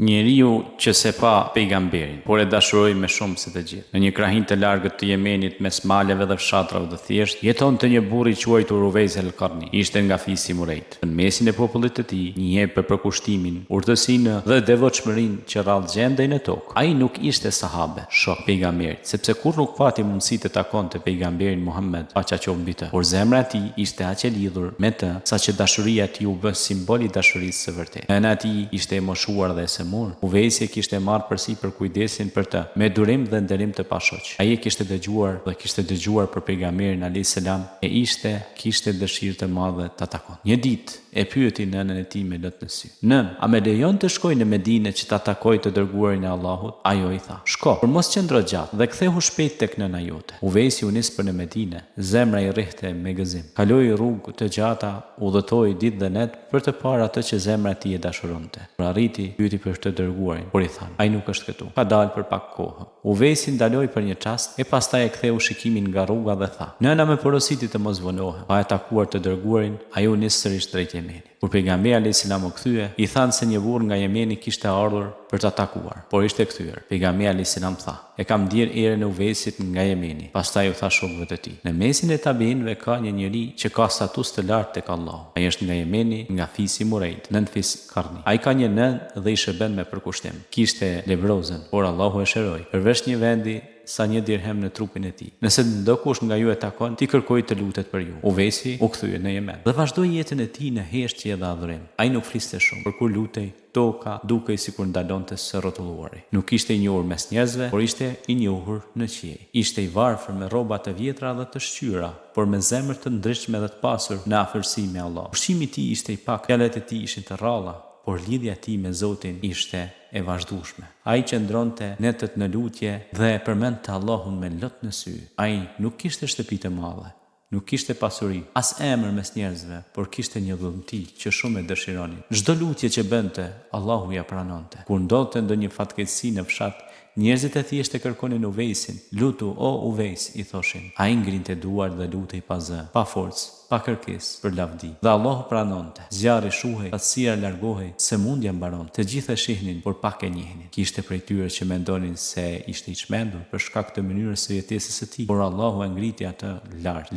Njeriu që se pa pejgamberin, por e dashuroi me shumë se të gjithë. Në një krahin të largët të Jemenit, mes maleve dhe fshatrave të thjesht, jetonte një burr I quajtur Uwais el-Qarni. Ishte nga fisi Murejt. Në mesin e popullit të tij, njihet për përkushtimin, urtësinë dhe devotshmërinë që rrallë gjendej në tokë. Ai nuk ishte sahabe, shok pejgamberit, sepse kur nuk pati mundësi të takonte pejgamberin Muhammed, paqja qoftë mbi të. Por zemra e tij ishte aq e lidhur me të, saqë dashuria e tij u bë simbol I dashurisë së vërtetë. Nëna e tij ishte e moshuar dhe e Uwaisi kishte marrë përsi për kujdesin për të, me durim dhe nderim të pashoq. Ai kishte dëgjuar për pejgamberin alayhis salam e kishte dëshirë të madhe ta takonte. Një ditë e pyeti nënën e tij me lot në sy: "Nën, a më lejon të shkoj në Medinë që ta takoj të dërguarin e Allahut?" Ajo I tha: "Shko, por mos qëndro gjatë dhe kthehu shpejt tek nëna jote." Uwaisi u nis për në Medinë, zemra I rrihte me gëzim. Kaloi rrugë të gjata, udhëtoi ditë dhe natë për të parë atë që zemra e tij e dashuronte. Kur arriti, pyeti për të dërguarin, por I thanë: "Ai nuk është këtu. Ka dalë për pak kohë." Uwaisi ndaloi për një çast e pastaj e ktheu shikimin nga rruga dhe tha: "Nëna më porositi të mos vonohem." Pa e takuar të dërguarin, ai u nis sërish drejt Jemenit. Kur pejgamberi alayhis salam u kthye, I thanë se një burr nga Jemeni kishte ardhur për ta takuar, por ishte kthyer. Pejgamberi alayhis salam tha: "E kam ndier erën e Uwaisit nga Jemeni." Pastaj u tha shokëve të tij: "Në mesin e tabeinëve ka një njeri që ka status të lartë tek Allahu. Ai është nga Jemeni, nga fisi Murejt, nën fis Qarni. Ai ka një nën dhe I shërben me përkushtim. Kishte lebrozën, por Allahu e shëroi. Përveç një vendi sa një dirhem në trupin e tij. Nëse ndokush nga ju e takon, ti kërkoj të lutet për ju." Uwaisi u kthye në Yemen dhe vazhdoi jetën e tij në heshtje dhe adhurim. Ai nuk fliste shumë, por kur lutej, toka dukej sikur ndalonte së rrotulluari. Nuk ishte I njohur mes njerëzve, por ishte I njohur në qiell. Ishte I varfër me rroba të vjetra dhe të shqyra, por me zemër të ndritshme dhe të pasur në afërsi me Allah. Ushqimi I tij ishte I pak, fjalët e tij ishin të rralla, por lidhja e tij me Zotin ishte e vazhdueshme. Ai qëndronte netët në lutje dhe e përmendte Allahun me lot në sy. Ai nuk kishte shtëpi të mëdha, nuk kishte pasuri, as emër mes njerëzve, por kishte një dhunti që shumë e dëshironin. Çdo lutje që bënte, Allahu ja pranonte. Kur ndodhte ndonjë fatkeqësi në fshat, njerëzit e thjesht e kërkonin Uwaisin. "Lutu, o Uwais," I thoshin. Ai ngrinte duart dhe lutej pa zë, pa forcë, pa kërkesë për lavdi. Dhe Allahu pranonte. Zjarri shuhej, patësia largohej, sëmundja mbaron. Të gjithë e shihnin, por pak e njihnin. Kishte prej tyre që mendonin se ishte I çmendur për shkak të mënyrës së jetesës së tij, por Allahu e ngriti atë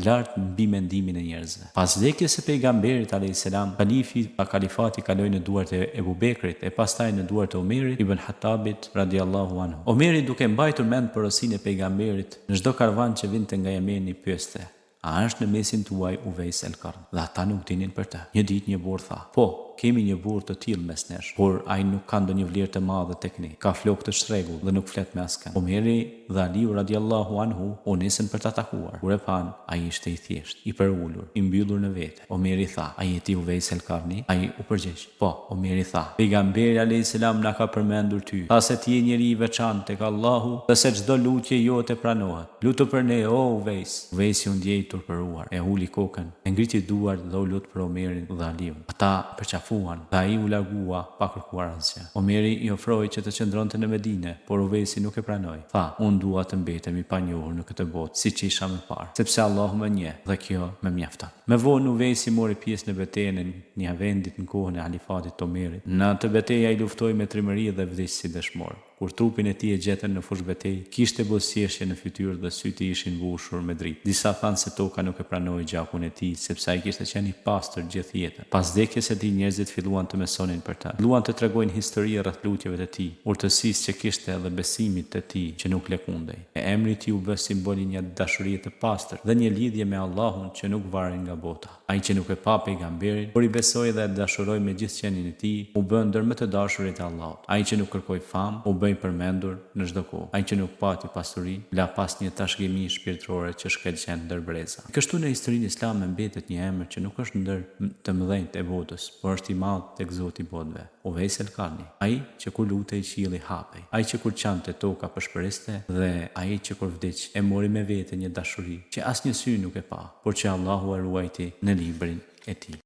lart mbi mendimin e njerëzve. Pas vdekjes së pejgamberit alayhis salam, kalifati kaloi në duart e Ebu Bekrit e pastaj në duart e Omerit ibn Hattabit radiallahu anhu. Omeri, duke mbajtur mend porosinë e pejgamberit, në çdo karvan që vinte nga Jemeni pyeste: "A është në mesin tuaj Uwais el-Qarni?" Dhe ata nuk dinin për të. Një ditë një burr tha: "Po, kemi një burr të tillë mes nesh, por ai nuk ka ndonjë vlerë të madhe tek ne. Ka flokë të shtregull dhe nuk flet me askën." Omeri dhe Aliu radiallahu anhu u nisën për ta takuar. Kur e pan, ai ishte I thjesht, I përulur, I mbyllur në vete. Omeri tha: "A je ti Uwais el-Qarni?" Ai u përgjigj: "Po." Omeri tha: "Pejgamberi alayhis salam na ka përmendur ty. Tha se ti je njeri I veçantë tek Allahu dhe se çdo lutje jote pranohet. Lutu për ne, o Uwais." Uwaisi u ndjej turpëruar, e uli kokën, e ngriti duart dhe u lut për Omerin dhe Aliun. Ata përqafuan dhe ai u largua pa kërkuar asgjë. Omeri I ofroi që të qëndronte në Medinë, por Uwaisi nuk e pranoi. Tha: "Unë dua të mbetem I panjohur në këtë botë, siç isha më parë, sepse Allahu më njeh dhe kjo më mjafton." Me vonë Uwaisi mori pjesë në betejën e një vendit në kohën e halifatit Omerit. Në atë betejë ai luftoi me trimëri dhe vdiq si dëshmor. Kur trupin e tij e gjetën në fushë betejë, kishte buzëqeshje në fytyrë dhe sytë I ishin mbushur me dritë. Disa thanë se toka nuk e pranoi gjakun e tij, sepse ai kishte qenë I pastër gjithë jetën. Pas vdekjes së tij, njerëzit filluan të mësonin për të. Filluan të tregojnë histori rreth lutjeve të tij, urtësisë që kishte dhe besimit të tij që nuk lëkundej. E emri I tij u bë simbol I një dashurie të pastër dhe një lidhje me Allahun që nuk varen nga bota. Ai që nuk e pa pejgamberin, por I besoi dhe e dashuroi me gjithë qenien e tij, u bë ndër më të dashurit e Allahut. Ai që nuk kërkoi famë, u bë I përmendur në çdo kohë. Ai që nuk pati pasuri, la pas një tashgëmi shpirtërore që shkëlqen ndër breza. Kështu në historinë islame mbetet një emër që nuk është ndër të mëdhenjtë e botës, por është I madh tek Zoti I botëve, Uwais el-Qarni. Ai që kur lutej qielli hapej, ai që kur qante toka përshpëriste dhe ai që kur vdiq e mori me vete një dashuri që asnjë sy nuk e pa, por që Allahu e ruajti në librin e tij.